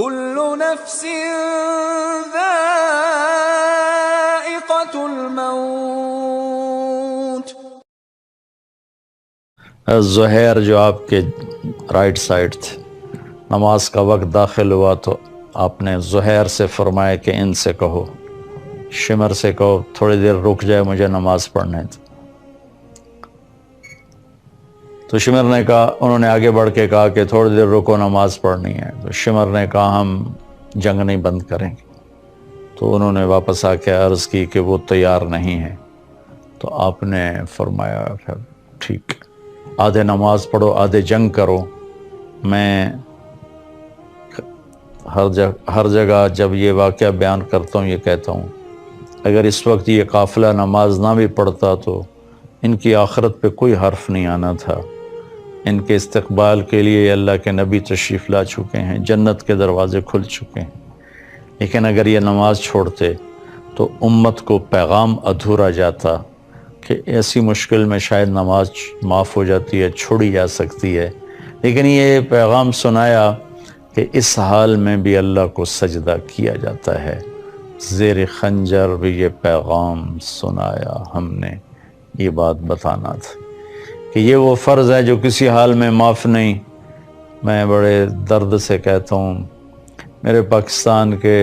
كل نفس ذائقة الموت. زہیر جو آپ کے رائٹ سائڈ تھے، نماز کا وقت داخل ہوا تو آپ نے زہیر سے فرمایا کہ ان سے کہو، شمر سے کہو تھوڑی دیر رک جائے، مجھے نماز پڑھنے دو. تو شمر نے کہا، انہوں نے آگے بڑھ کے کہا کہ تھوڑی دیر رکو، نماز پڑھنی ہے. تو شمر نے کہا ہم جنگ نہیں بند کریں گے. تو انہوں نے واپس آ کے عرض کی کہ وہ تیار نہیں ہے. تو آپ نے فرمایا پھر ٹھیک، آدھے نماز پڑھو آدھے جنگ کرو. میں ہر جگہ جب یہ واقعہ بیان کرتا ہوں یہ کہتا ہوں، اگر اس وقت یہ قافلہ نماز نہ بھی پڑھتا تو ان کی آخرت پہ کوئی حرف نہیں آنا تھا. ان کے استقبال کے لیے اللہ کے نبی تشریف لا چکے ہیں، جنت کے دروازے کھل چکے ہیں. لیکن اگر یہ نماز چھوڑتے تو امت کو پیغام ادھورا جاتا کہ ایسی مشکل میں شاید نماز معاف ہو جاتی ہے، چھوڑی جا سکتی ہے. لیکن یہ پیغام سنایا کہ اس حال میں بھی اللہ کو سجدہ کیا جاتا ہے. زیر خنجر بھی یہ پیغام سنایا ہم نے. یہ بات بتانا تھا کہ یہ وہ فرض ہے جو کسی حال میں معاف نہیں. میں بڑے درد سے کہتا ہوں، میرے پاکستان کے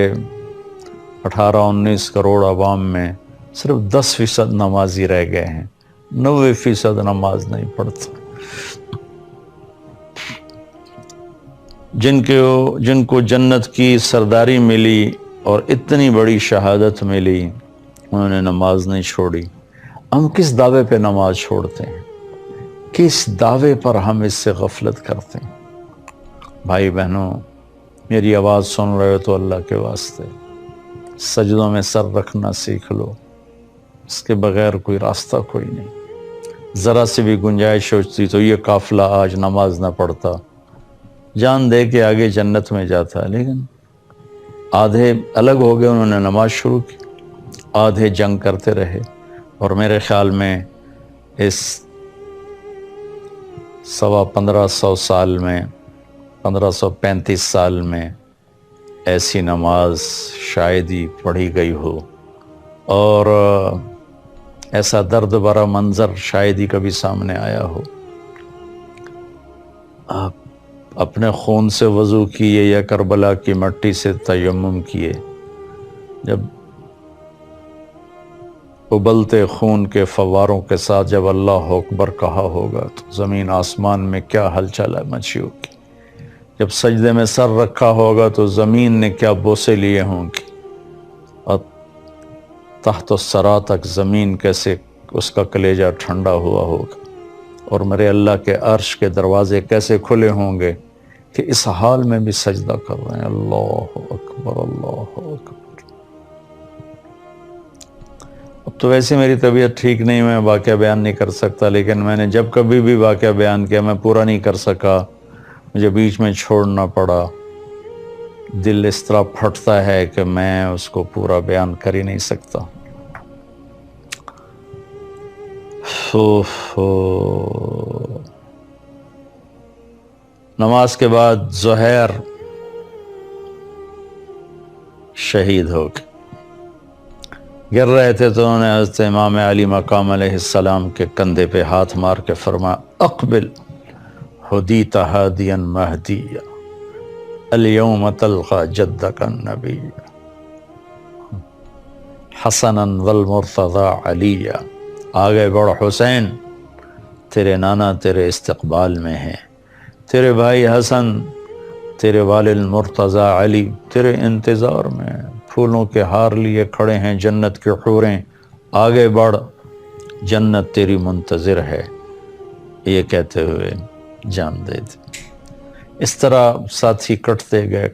18-19 کروڑ عوام میں صرف 10% نمازی رہ گئے ہیں، 90% نماز نہیں پڑھتا. جن کو جنت کی سرداری ملی اور اتنی بڑی شہادت ملی، انہوں نے نماز نہیں چھوڑی. ہم کس دعوے پہ نماز چھوڑتے ہیں؟ کس دعوے پر ہم اس سے غفلت کرتے ہیں؟ بھائی بہنوں، میری آواز سن رہے ہو تو اللہ کے واسطے سجدوں میں سر رکھنا سیکھ لو. اس کے بغیر کوئی راستہ کوئی نہیں. ذرا سے بھی گنجائش ہوتی تو یہ قافلہ آج نماز نہ پڑھتا، جان دے کے آگے جنت میں جاتا. لیکن آدھے الگ ہو گئے، انہوں نے نماز شروع کی، آدھے جنگ کرتے رہے. اور میرے خیال میں اس 1500 سال میں، 1535 سال میں ایسی نماز شاید ہی پڑھی گئی ہو، اور ایسا درد بھرا منظر شاید ہی کبھی سامنے آیا ہو. آپ اپنے خون سے وضو کیے یا کربلا کی مٹی سے تیمم کیے، جب ابلتے خون کے فواروں کے ساتھ جب اللہ اکبر کہا ہوگا تو زمین آسمان میں کیا ہلچل مچی ہوگی. جب سجدے میں سر رکھا ہوگا تو زمین نے کیا بوسے لیے ہوں گی، اور تحت الثری تک زمین کیسے اس کا کلیجہ ٹھنڈا ہوا ہوگا، اور میرے اللہ کے عرش کے دروازے کیسے کھلے ہوں گے کہ اس حال میں بھی سجدہ کر رہے ہیں. اللہ اکبر، اللہ اکبر. اب تو ویسے میری طبیعت ٹھیک نہیں، میں واقعہ بیان نہیں کر سکتا، لیکن میں نے جب کبھی بھی واقعہ بیان کیا میں پورا نہیں کر سکا، مجھے بیچ میں چھوڑنا پڑا. دل اس طرح پھٹتا ہے کہ میں اس کو پورا بیان کر ہی نہیں سکتا. نماز کے بعد زہیر شہید ہو گئے. گر رہے تھے تو انہوں نے حضرت امام علی مقام علیہ السلام کے کندھے پہ ہاتھ مار کے فرمایا، اقبل ہدیت ہادیا مہدیا الیوم تلقى جدک النبی حسنا والمرتضی علیا. آگے بڑھ حسین، تیرے نانا تیرے استقبال میں ہیں، تیرے بھائی حسن، تیرے والد مرتضی علی تیرے انتظار میں، پھولوں کے ہار لیے کھڑے ہیں جنت کے حوریں، آگے بڑھ جنت تیری منتظر ہے. یہ کہتے ہوئے جان دے دی. اس طرح ساتھی کٹتے گئے.